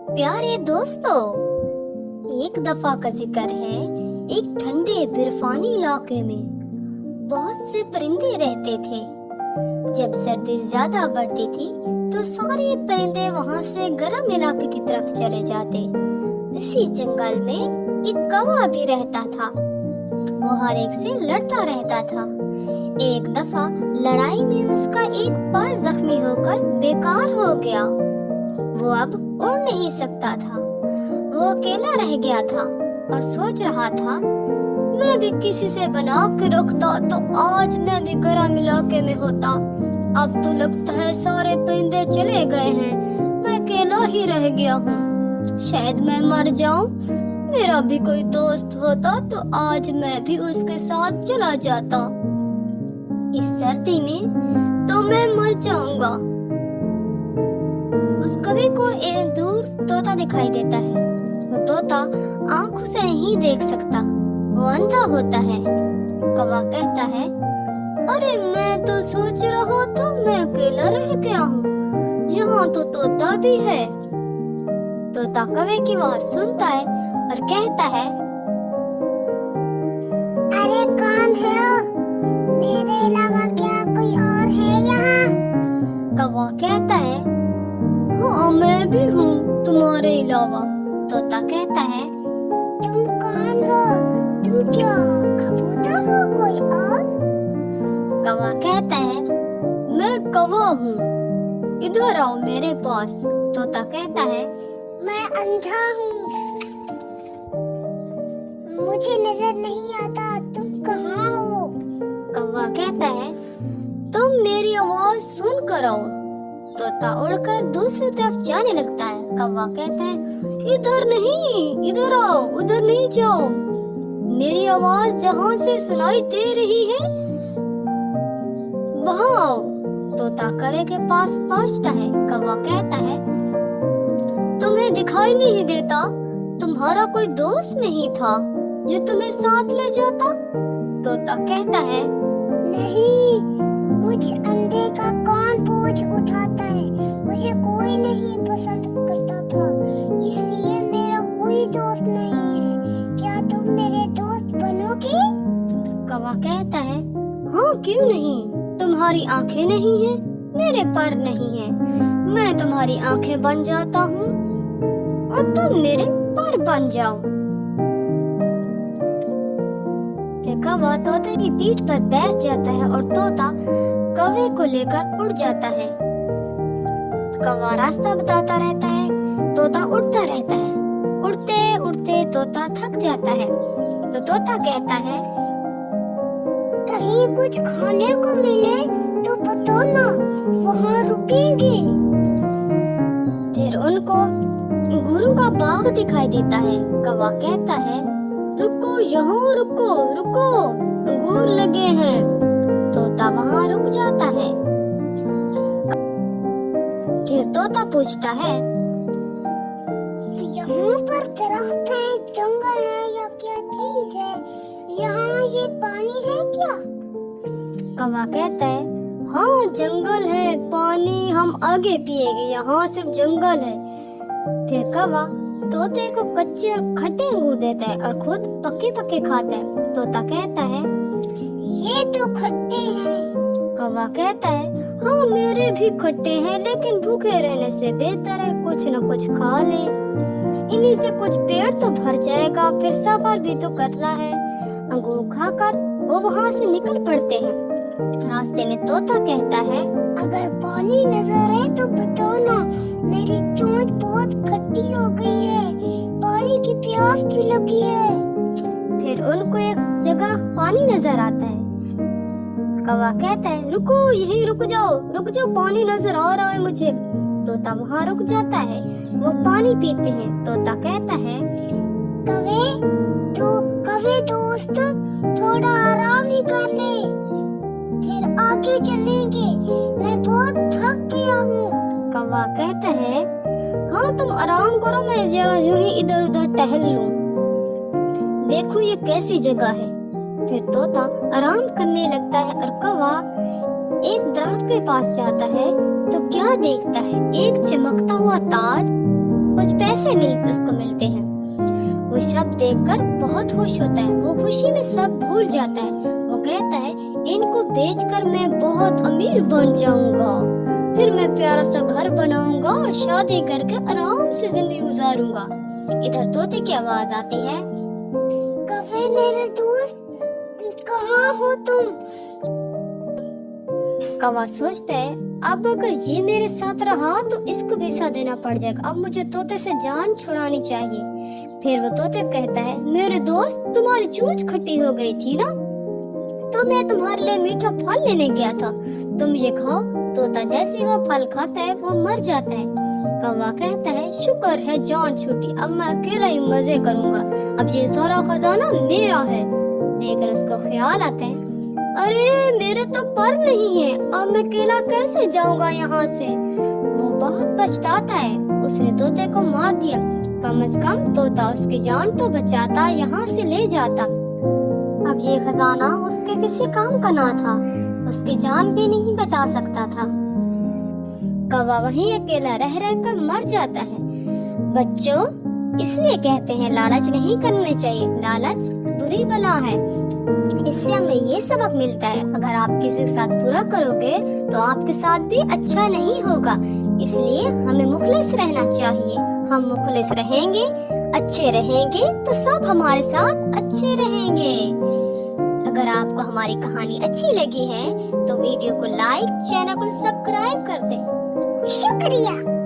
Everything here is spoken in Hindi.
प्यारे दोस्तों, एक दफा का जिक्र है। एक ठंडे बर्फानी इलाके में बहुत से परिंदे रहते थे। जब सर्दी ज्यादा बढ़ती थी तो सारे परिंदे वहां से गर्म इलाके की तरफ चले जाते। इसी जंगल में एक कौवा भी रहता था। वो हर एक से लड़ता रहता था। एक दफा लड़ाई में उसका एक पर जख्मी होकर बेकार हो गया। वो अब उड़ नहीं सकता था। वो अकेला रह गया था और सोच रहा था, मैं भी किसी से बना के रखता तो आज मैं भी गर्म इलाके में होता। अब तो लगता है सारे परिंदे चले गए हैं, मैं अकेला ही रह गया हूँ। शायद मैं मर जाऊं। मेरा भी कोई दोस्त होता तो आज मैं भी उसके साथ चला जाता। इस सर्दी में तो मैं मर जाऊंगा। उस कवि को एक दूर तोता दिखाई देता है। वो तोता आंखों से नहीं देख सकता, वो अंधा होता है। कौवा कहता है, अरे मैं तो सोच रहा था मैं अकेला रह गया हूँ, यहाँ तो तोता भी है। तोता कौवे की आवाज सुनता है और कहता है, अरे कौन है? मेरे अलावा क्या कोई और है यहाँ? कौवा कहता है, हाँ मैं भी हूँ तुम्हारे अलावा। तोता कहता है, तुम कौन हो? तुम क्या कबूतर हो कोई और? कौवा कहता है, मैं कौवा हूँ, इधर आओ मेरे पास। तोता कहता है, मैं अंधा हूँ, मुझे नजर नहीं आता, तुम कहाँ हो? कौवा कहता है, तुम मेरी आवाज सुन कर आओ। तोता उड़कर दूसरी तरफ जाने लगता है। कौवा कहता है, इधर नहीं, इधर आओ, उधर नहीं जाओ। मेरी आवाज जहाँ से सुनाई दे रही है वहाँ आओ। तोता कौवे के पास पहुँचता है। कौवा कहता है, तुम्हें दिखाई नहीं देता? तुम्हारा कोई दोस्त नहीं था जो तुम्हें साथ ले जाता? तोता कहता है, नहीं, मुझ अंधे का कौन बोझ उठाता है? मुझे कोई नहीं पसंद करता था, इसलिए मेरा कोई दोस्त नहीं है। क्या तुम मेरे दोस्त बनोगे? कौवा कहता है, हाँ क्यों नहीं। तुम्हारी आंखें नहीं हैं, मेरे पर नहीं है। मैं तुम्हारी आंखें बन जाता हूँ और तुम मेरे पर बन जाओ। फिर कौवा तोते की पीठ पर बैठ जाता है और तोता कौवे को लेकर उड़ जाता है। कौवा रास्ता बताता रहता है, तोता उड़ता रहता है। उड़ते उड़ते तोता थक जाता है तो तोता कहता है, कहीं कुछ खाने को मिले तो बताना, वहाँ रुकेंगे। फिर उनको गुरु का बाग दिखाई देता है। कौवा कहता है, रुको यहाँ, रुको रुको, अंगूर लगे हैं। तोता वहाँ रुक जाता है। फिर तोता पूछता है, यहाँ पर दरख्त है, जंगल है या क्या चीज है? यहाँ ये पानी है क्या? कौवा कहता है, हाँ जंगल है, पानी हम आगे पिएंगे, यहाँ सिर्फ जंगल है। फिर कौवा तोते को कच्चे और खट्टे अंगूर देता है और खुद पके पके खाता है। तोता कहता है, ये तो खट्टे हैं। कौवा कहता है, हाँ मेरे भी खट्टे हैं, लेकिन भूखे रहने से बेहतर है कुछ न कुछ खा ले। इन्हीं से कुछ पेट तो भर जाएगा, फिर सफर भी तो करना है। अंगूर खाकर वो वहाँ से निकल पड़ते हैं। रास्ते में तोता कहता है, अगर पानी नजर है तो बताना, मेरी चोंच बहुत खट्टी हो गई है, पानी की प्यास भी लगी है। फिर उनको एक जगह पानी नजर आता है। कौवा कहता है, रुको यहीं रुक जाओ, पानी नजर आ रहा है मुझे। तोता वहाँ रुक जाता है। वो पानी पीते हैं। तोता कहता है, कवे दोस्त, थोड़ा आराम ही कर ले, फिर आगे चलेंगे, मैं बहुत थक गया हूँ। कौवा कहता है, हाँ तुम आराम करो, मैं जरा यूं ही इधर उधर टहल लूं, देखो ये कैसी जगह है। फिर तोता आराम करने लगता है और कौवा एक दरख्त के पास जाता है तो क्या देखता है, एक चमकता हुआ ताज कुछ पैसे उसको मिलते हैं। वो सब देखकर बहुत खुश होता है। वो खुशी में सब भूल जाता है। वो कहता है इनको बेचकर मैं बहुत अमीर बन जाऊंगा, फिर मैं प्यारा सा घर बनाऊंगा और शादी करके आराम से जिंदगी गुजारूंगा। इधर तोते की आवाज आती है, कौवे मेरे दोस्त, कहाँ हो तुम? कौवा सोचता है अब अगर ये मेरे साथ रहा तो इसको भी साथ देना पड़ जाएगा। अब मुझे तोते से जान छुड़ानी चाहिए। फिर वो तोते कहता है, मेरे दोस्त तुम्हारी चोंच खट्टी हो गई थी ना, तो मैं तुम्हारे लिए मीठा फल लेने गया था, तुम ये खाओ। तोता जैसे वो फल खाता है वो मर जाता है। कौवा कहता है, शुक्र है जान छूटी, अब मैं अकेला ही मजे करूंगा, अब ये सारा खजाना मेरा है। लेकिन उसको ख्याल आता है, अरे मेरे तो पर नहीं है, अब मैं अकेला कैसे जाऊंगा यहाँ से। वो बहुत पछताता है, उसने तोते को मार दिया। कम से कम तोता उसकी जान तो बचाता, यहाँ से ले जाता। अब ये खजाना उसके किसी काम का ना था, उसकी जान भी नहीं बचा सकता था। कौवा वहीं अकेला रह रहकर मर जाता है। बच्चों, इसलिए कहते हैं लालच नहीं करने चाहिए, लालच बुरी बला है। इससे हमें ये सबक मिलता है, अगर आप किसी के साथ बुरा करोगे तो आपके साथ भी अच्छा नहीं होगा। इसलिए हमें मुखलिस रहना चाहिए। हम मुखलिस रहेंगे, अच्छे रहेंगे तो सब हमारे साथ अच्छे रहेंगे। अगर आपको हमारी कहानी अच्छी लगी है तो वीडियो को लाइक, चैनल को सब्सक्राइब कर दें। शुक्रिया।